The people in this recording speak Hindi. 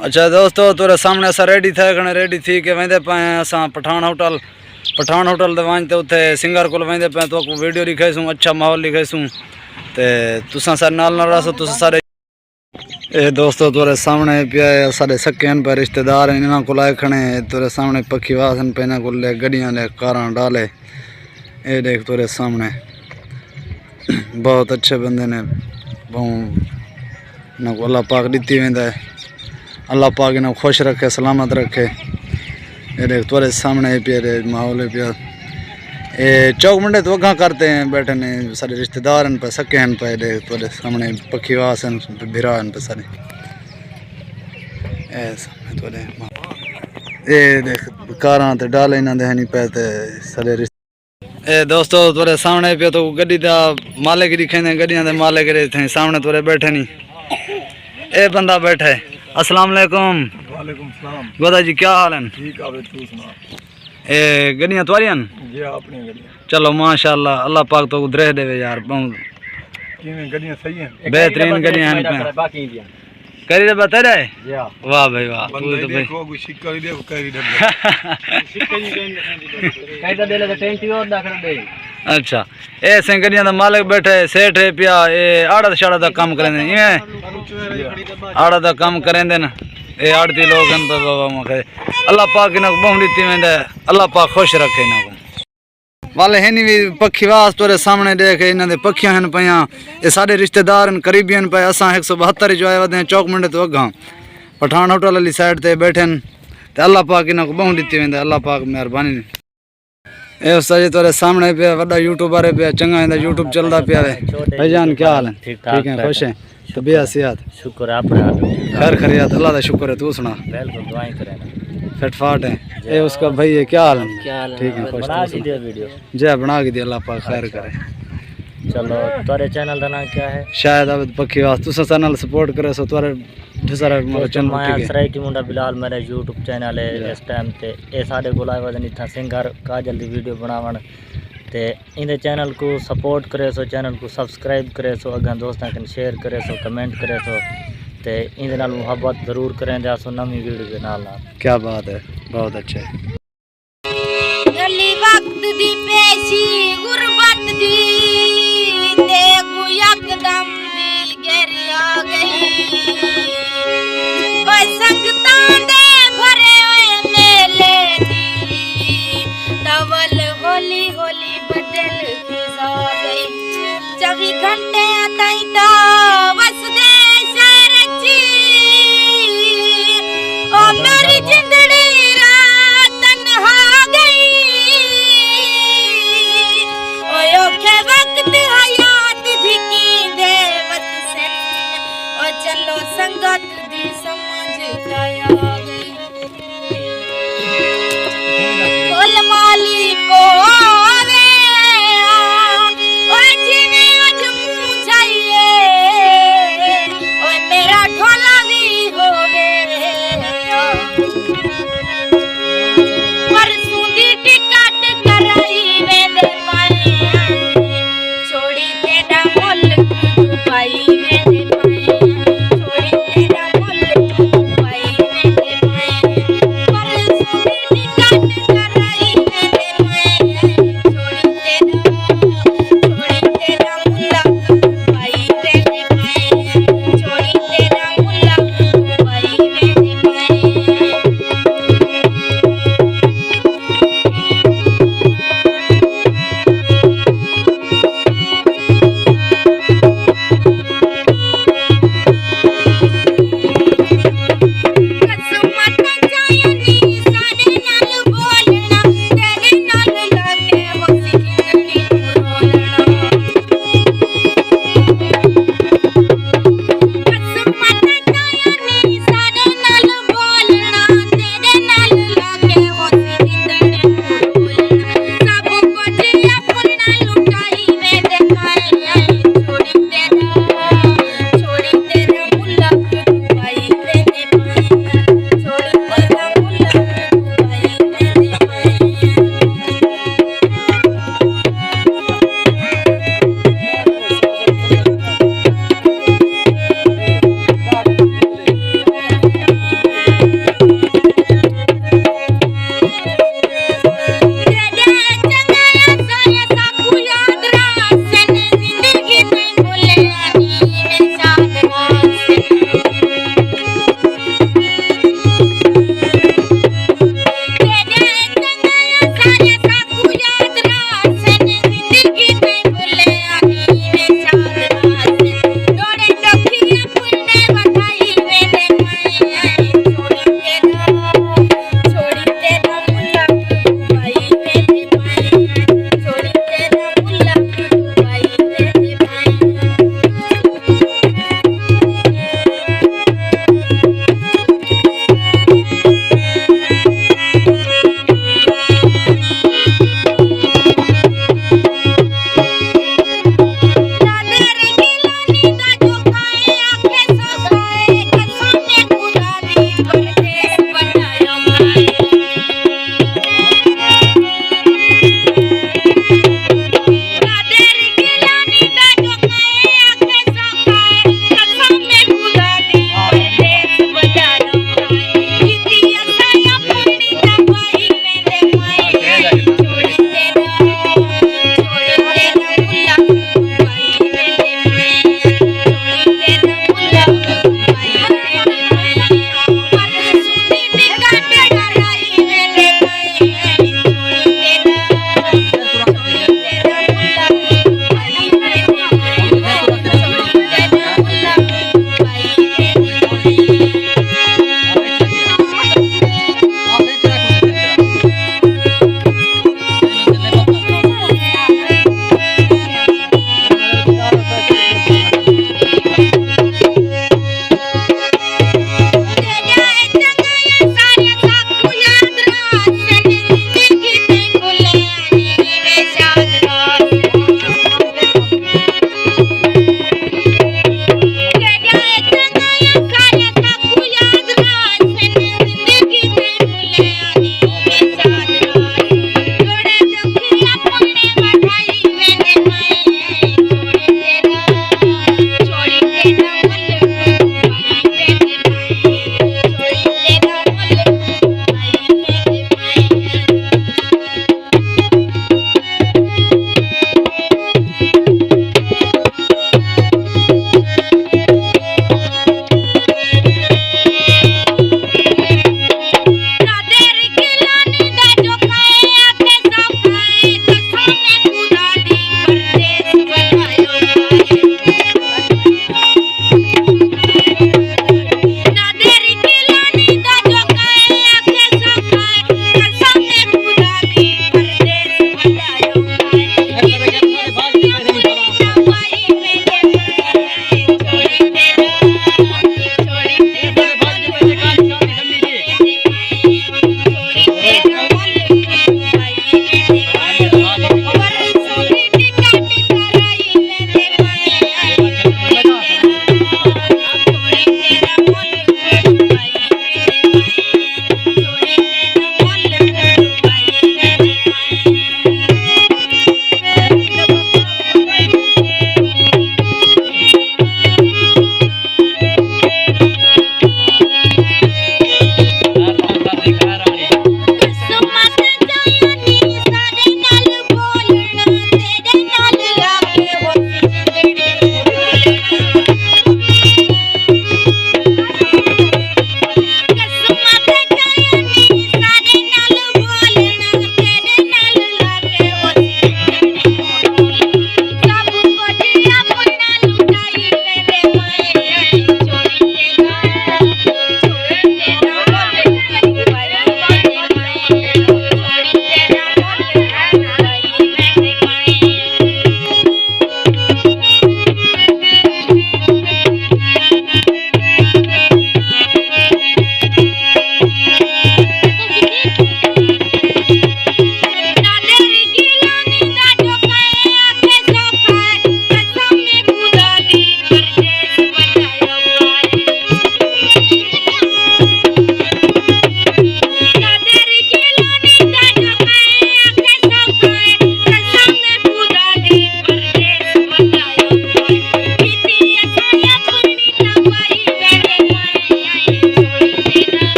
अच्छा दोस्तों तुरे सामने अस रेडी थे घणे रेडी थी के वेंदे पे अस पठान होटल ते वहीं ते उथे सिंगर को वेंदे पे तो वीडियो दिखाईसूं अच्छा माहौल दिखाईसूं ते तुसा सारे नाल नाल रहो तुसा सारे ए दोस्तों तुरे सामने पिया सारे सक्के पे रिश्तेदार इन्हां को लाए खणे तुरे सामने पक्षी वासन पे इन्हां को ले गड्डियां ले कारां डाले ए देख तुरे सामने बहुत अच्छे बंदे ने बहु ना को अल्लाह पाक दिती वेंदा है अल्लाह पाक इन्हें खुश रखे सलामत रखे। ये देख तुम्हारे सामने पे माहौल पे चौक मंडे तो वहाँ करते हैं बैठे ने सारे रिश्तेदार पे सके हैं पे देख तुम्हारे सामने पक्षीवास भिरा पे सारे ये देख कारां ते डाले इन्हों दे नहीं पे सारे ए दोस्तों तुम्हारे सामने पे तो गड्डी का मालिक दिखे गड्डियां के मालिक सामने तुम्हारे बैठे नहीं ए बंदा बैठा है। अस्सलाम वालेकुम। वालेकुम सलाम। गोदा जी क्या हाल है? ठीक है तू सुना। ए गड्डियां तुम्हारियां? जी अपनी गड्डियां। चलो माशाल्लाह अल्लाह पाक तो उधर देवे यार किने गड्डियां सही हैं बेहतरीन गड्डियां हैं बाकी दियां करी दे बता रहे जी हां वाह भाई वाह तू तो देखो कोई शिक्का देखो करी दे शिक्का नहीं कहता दे ले टेंटी और दाखड़ दे। अच्छा ए संगड़ियां दा मालिक बैठे सेठ है पिया ए आड़ा शाड़ा दा काम करेंदे ये आड़ा दा काम करेंदे न ए आड़ती लोग हैं बाबा मखे अल्लाह पाक इना को बहु दीती वेंदा अल्लाह पाक खुश रखे इना को वाले हेनी भी पक्षी वास तोरे सामने देख इना दे पक्षियां हन पया ए साडे रिश्तेदार करीबियन पे असा 172 जो आए वदे चौक मंडे तो अगा पठान होटल वाली साइड ते बैठन ते अल्लाह पाक इना को बहु दीती वेंदा अल्लाह पाक मेहरबानी। ए उस्ताद जी तोरे सामने पे वड्डा यूट्यूबर है पे चंगा इंदा यूट्यूब चलदा पिया है भाईजान क्या हाल है? ठीक है खुश है तबीयत सेहत शुक्र है अपने खैर खैरियत अल्लाह का शुक्र है तू सुना बिल्कुल दुआएं करें फटफाट है ए उसका भाई है क्या हाल है? ठीक है खुश बना दी वीडियो जय बना के दे अल्लाह पाक खैर करे। चलो तोरे चैनल का नाम क्या है? शायद अब पक्षी वास तुसा चैनल सपोर्ट करे सो तोरे सारा चैनल माया सराय की मुंडा बिलाल मेरा यूट्यूब चैनल है इस टाइम ते ए साडे कोल आए वदन इथा सिंगर काजल दी वीडियो बनावन ते इंदे चैनल को सपोर्ट करे सो चैनल को सब्सक्राइब करे सो अगन दोस्तां कन शेयर करे सो कमेंट करे सो ते इंदे नाल मोहब्बत जरूर करें जा सो नवी वीडियो के नाल। क्या बात है बहुत अच्छा है। गली वक्त दी पेशी गुरबत दी देखो यकदम दी घेरी आ गई ओए संगतां दे भरे हुए मेले दी तवल होली होली बदल फिजा गई 24 घंटे ताई ता वसदे शहर ची ओ मेरी जिंदड़ी रात तन्हा गई ओ औखे वक्त हयात धिकी दे वत से ओ चलो संगत दी समझ गई।